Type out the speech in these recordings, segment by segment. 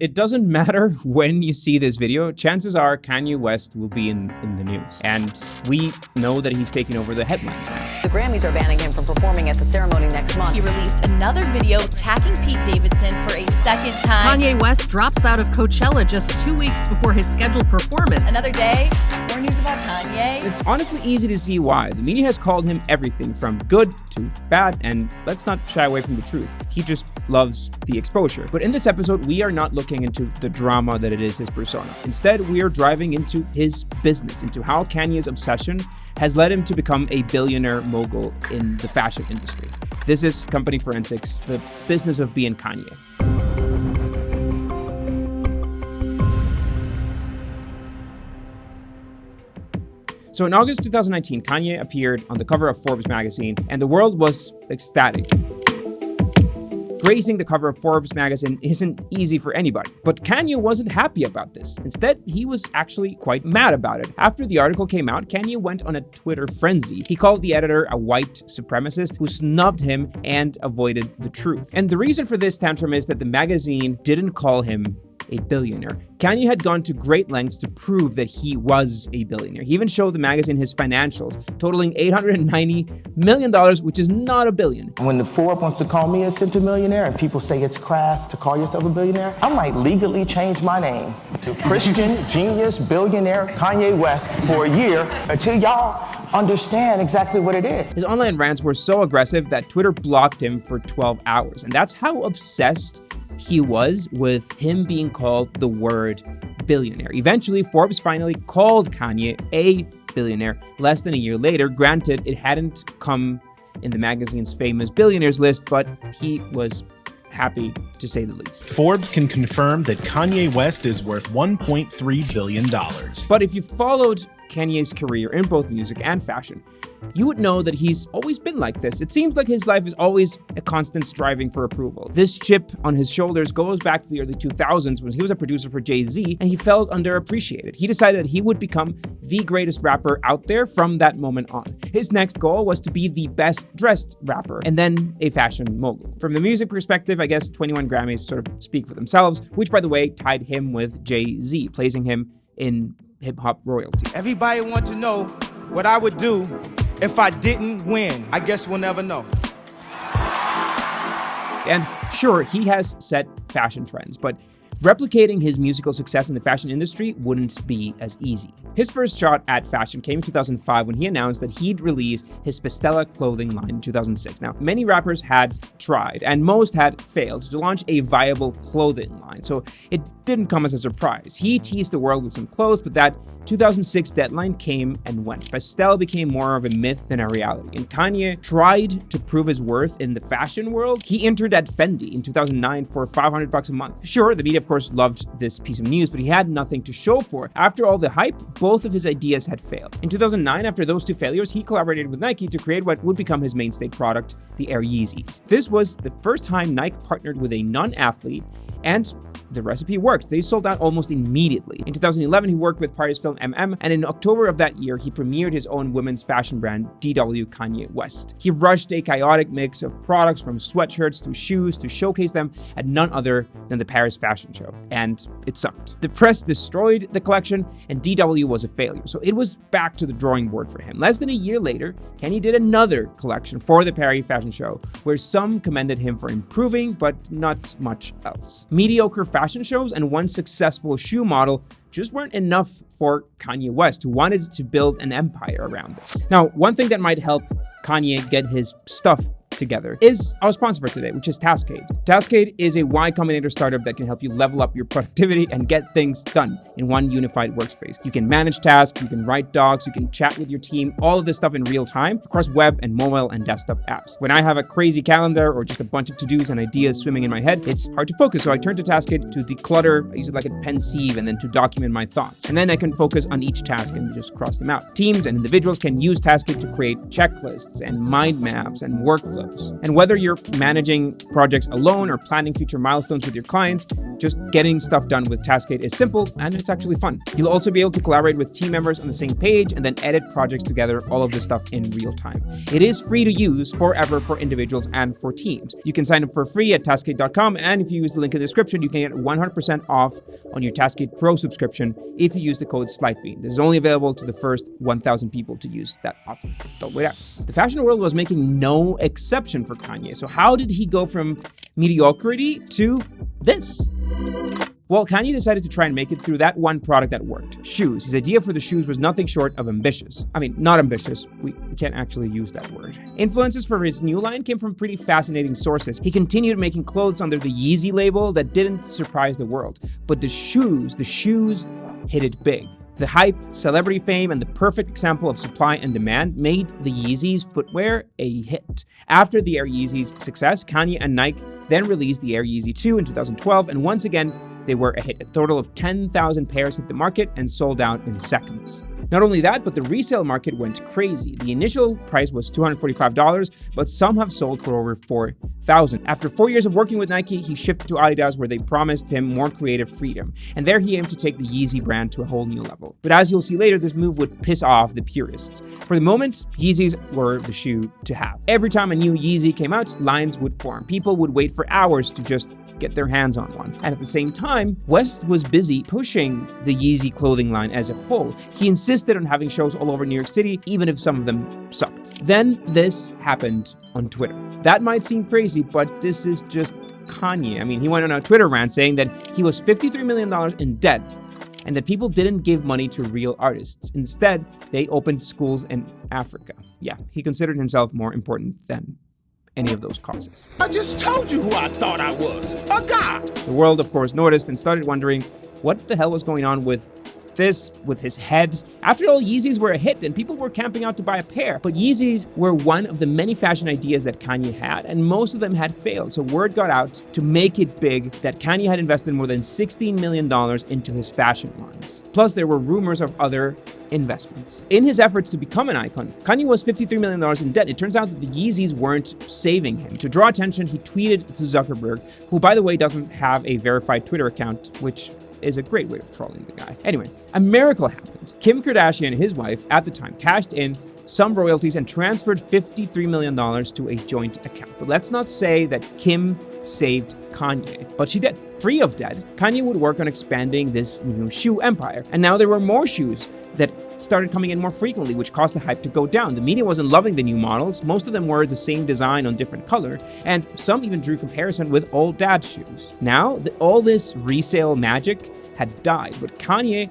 it doesn't matter when you see this video, chances are Kanye West will be in the news. And we know that he's taking over the headlines now. The Grammys are banning him from performing at the ceremony next month. He released another video attacking Pete Davidson for a second time. Kanye West drops out of Coachella just 2 weeks before his scheduled performance. Another day, more news about Kanye. It's honestly easy to see why. The media has called him everything from good to bad, and let's not shy away from the truth. He just loves the exposure. But in this episode, we are not looking into the drama that it is his persona. Instead, we are driving into his business, into how Kanye's obsession has led him to become a billionaire mogul in the fashion industry. This is Company Forensics, the business of being Kanye. So in August 2019, Kanye appeared on the cover of Forbes magazine, and the world was ecstatic. Gracing the cover of Forbes magazine isn't easy for anybody, but Kanye wasn't happy about this. Instead, he was actually quite mad about it. After the article came out, Kanye went on a Twitter frenzy. He called the editor a white supremacist who snubbed him and avoided the truth. And the reason for this tantrum is that the magazine didn't call him a billionaire. Kanye had gone to great lengths to prove that he was a billionaire. He even showed the magazine his financials, totaling $890 million, which is not a billion. When the Forbes wants to call me a centimillionaire and people say it's crass to call yourself a billionaire, I might legally change my name to Christian Genius Billionaire Kanye West for a year until y'all understand exactly what it is. His online rants were so aggressive that Twitter blocked him for 12 hours. And that's how obsessed he was with him being called the word billionaire. Eventually, Forbes finally called Kanye a billionaire less than a year later. Granted, it hadn't come in the magazine's famous billionaires list, but he was happy to say the least. Forbes can confirm that Kanye West is worth $1.3 billion. But if you followed Kanye's career in both music and fashion, you would know that he's always been like this. It seems like his life is always a constant striving for approval. This chip on his shoulders goes back to the early 2000s when he was a producer for Jay-Z and he felt underappreciated. He decided that he would become the greatest rapper out there from that moment on. His next goal was to be the best dressed rapper and then a fashion mogul. From the music perspective, I guess 21 Grammys sort of speak for themselves, which by the way tied him with Jay-Z, placing him in hip-hop royalty. Everybody want to know what I would do if I didn't win. I guess we'll never know. And sure, he has set fashion trends, but replicating his musical success in the fashion industry wouldn't be as easy. His first shot at fashion came in 2005 when he announced that he'd release his Pastella clothing line in 2006. Now, many rappers had tried, and most had failed, to launch a viable clothing line, so it didn't come as a surprise. He teased the world with some clothes, but that 2006 deadline came and went. Pastella became more of a myth than a reality, and Kanye tried to prove his worth in the fashion world. He entered at Fendi in 2009 for $500 a month. Sure, the media of course loved this piece of news, but he had nothing to show for it. After all the hype, both of his ideas had failed. In 2009, after those two failures, he collaborated with Nike to create what would become his mainstay product, the Air Yeezys. This was the first time Nike partnered with a non-athlete, and the recipe worked. They sold out almost immediately. In 2011, he worked with Paris film MM, and in October of that year, he premiered his own women's fashion brand, DW Kanye West. He rushed a chaotic mix of products from sweatshirts to shoes to showcase them at none other than the Paris fashion show, and it sucked. The press destroyed the collection, and DW was a failure, so it was back to the drawing board for him. Less than a year later, Kanye did another collection for the Paris fashion show, where some commended him for improving, but not much else. Mediocre fashion shows and one successful shoe model just weren't enough for Kanye West, who wanted to build an empire around this. Now, one thing that might help Kanye get his stuff together is our sponsor for today, which is Taskade. Taskade is a Y Combinator startup that can help you level up your productivity and get things done in one unified workspace. You can manage tasks, you can write docs, you can chat with your team, all of this stuff in real time across web and mobile and desktop apps. When I have a crazy calendar or just a bunch of to-dos and ideas swimming in my head, it's hard to focus, so I turn to Taskade to declutter. I use it like a pensieve and then to document my thoughts. And then I can focus on each task and just cross them out. Teams and individuals can use Taskade to create checklists and mind maps and workflows. matters. And whether you're managing projects alone or planning future milestones with your clients, just getting stuff done with Taskade is simple and it's actually fun. You'll also be able to collaborate with team members on the same page and then edit projects together, all of this stuff in real time. It is free to use forever for individuals and for teams. You can sign up for free at taskade.com, and if you use the link in the description, you can get 100% off on your Taskade Pro subscription if you use the code Slidebean. This is only available to the first 1,000 people to use that offer. Don't wait out. The fashion world was making no exception for Kanye. So how did he go from mediocrity to this? Well, Kanye decided to try and make it through that one product that worked, shoes. His idea for the shoes was nothing short of ambitious. I mean, not ambitious. We can't actually use that word. Influences for his new line came from pretty fascinating sources. He continued making clothes under the Yeezy label that didn't surprise the world. But the shoes hit it big. The hype, celebrity fame, and the perfect example of supply and demand made the Yeezys footwear a hit. After the Air Yeezy's success, Kanye and Nike then released the Air Yeezy 2 in 2012, and once again, they were a hit. A total of 10,000 pairs hit the market and sold out in seconds. Not only that, but the resale market went crazy. The initial price was $245, but some have sold for over $4,000. After 4 years of working with Nike, he shifted to Adidas, where they promised him more creative freedom. And there he aimed to take the Yeezy brand to a whole new level. But as you'll see later, this move would piss off the purists. For the moment, Yeezys were the shoe to have. Every time a new Yeezy came out, lines would form. People would wait for hours to just get their hands on one. And at the same time, West was busy pushing the Yeezy clothing line as a whole. He insisted on having shows all over New York City, even if some of them sucked. Then this happened on Twitter. That might seem crazy, but this is just Kanye. I mean, he went on a Twitter rant saying that he was $53 million in debt and that people didn't give money to real artists. Instead, they opened schools in Africa. Yeah, he considered himself more important than any of those causes. I just told you who I thought I was, a god. The world, of course, noticed and started wondering what the hell was going on with this, with his head. After all, Yeezys were a hit and people were camping out to buy a pair. But Yeezys were one of the many fashion ideas that Kanye had, and most of them had failed. So word got out to make it big that Kanye had invested more than $16 million into his fashion lines. Plus, there were rumors of other investments. In his efforts to become an icon, Kanye was $53 million in debt. It turns out that the Yeezys weren't saving him. To draw attention, he tweeted to Zuckerberg, who, by the way, doesn't have a verified Twitter account, which is a great way of trolling the guy. Anyway, a miracle happened. Kim Kardashian, his wife, at the time, cashed in some royalties and transferred $53 million to a joint account. But let's not say that Kim saved Kanye, but she did. Free of debt, Kanye would work on expanding this new shoe empire. And now there were more shoes that started coming in more frequently, which caused the hype to go down. The media wasn't loving the new models. Most of them were the same design on different color, and some even drew comparison with old dad shoes. Now, all this resale magic had died, but Kanye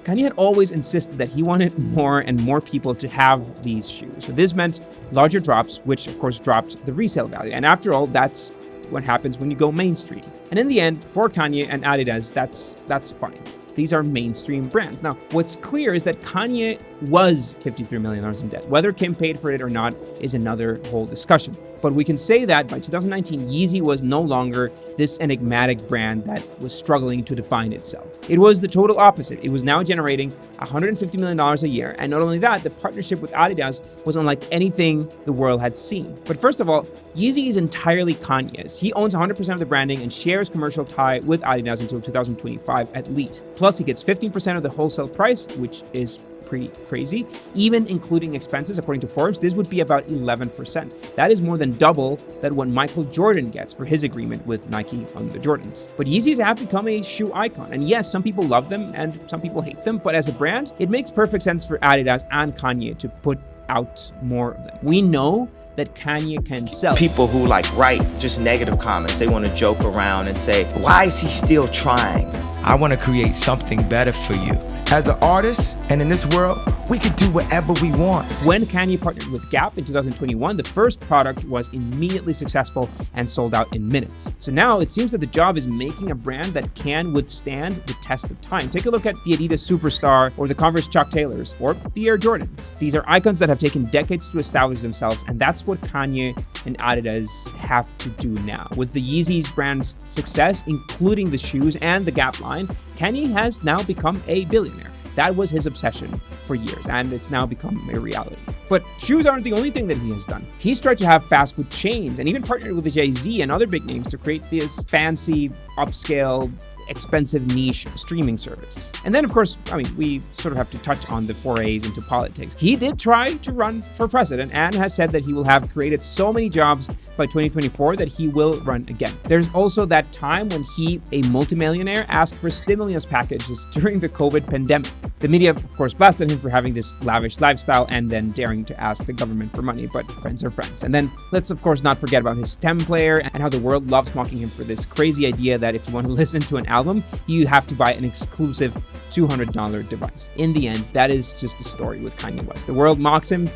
had always insisted that he wanted more and more people to have these shoes. So this meant larger drops, which of course dropped the resale value. And after all, that's what happens when you go mainstream. And in the end, for Kanye and Adidas, that's fine. These are mainstream brands. Now, what's clear is that Kanye was $53 million in debt. Whether Kim paid for it or not is another whole discussion. But we can say that by 2019, Yeezy was no longer this enigmatic brand that was struggling to define itself. It was the total opposite. It was now generating $150 million a year. And not only that, the partnership with Adidas was unlike anything the world had seen. But first of all, Yeezy is entirely Kanye's. He owns 100% of the branding and shares commercial tie with Adidas until 2025 at least. Plus, he gets 15% of the wholesale price, which is pretty crazy. Even including expenses, according to Forbes, this would be about 11%. That is more than double than what Michael Jordan gets for his agreement with Nike on the Jordans. But Yeezys have become a shoe icon. And yes, some people love them and some people hate them, but as a brand, it makes perfect sense for Adidas and Kanye to put out more of them. We know that Kanye can sell. People who write just negative comments, they want to joke around and say, why is he still trying? I want to create something better for you. As an artist and in this world, we can do whatever we want. When Kanye partnered with Gap in 2021, the first product was immediately successful and sold out in minutes. So now it seems that the job is making a brand that can withstand the test of time. Take a look at the Adidas Superstar or the Converse Chuck Taylors or the Air Jordans. These are icons that have taken decades to establish themselves, and that's what Kanye and Adidas have to do now. With the Yeezys brand success, including the shoes and the Gap line, Kanye has now become a billionaire. That was his obsession for years, and it's now become a reality. But shoes aren't the only thing that he has done. He's tried to have fast food chains and even partnered with the Jay-Z and other big names to create this fancy, upscale, expensive niche streaming service. And then, of course, we sort of have to touch on the forays into politics. He did try to run for president and has said that he will have created so many jobs by 2024 that he will run again. There's also that time when he, a multimillionaire, asked for stimulus packages during the COVID pandemic. The media, of course, blasted him for having this lavish lifestyle and then daring to ask the government for money, but friends are friends. And then let's, of course, not forget about his stem player and how the world loves mocking him for this crazy idea that if you want to listen to an album, you have to buy an exclusive $200 device. In the end, that is just a story with Kanye West. The world mocks him,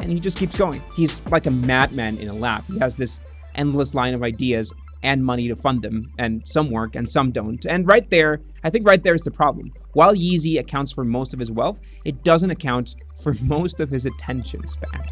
and he just keeps going. He's like a madman in a lab. He has this endless line of ideas and money to fund them, and some work and some don't. And right there, I think right there is the problem. While Yeezy accounts for most of his wealth, it doesn't account for most of his attention span.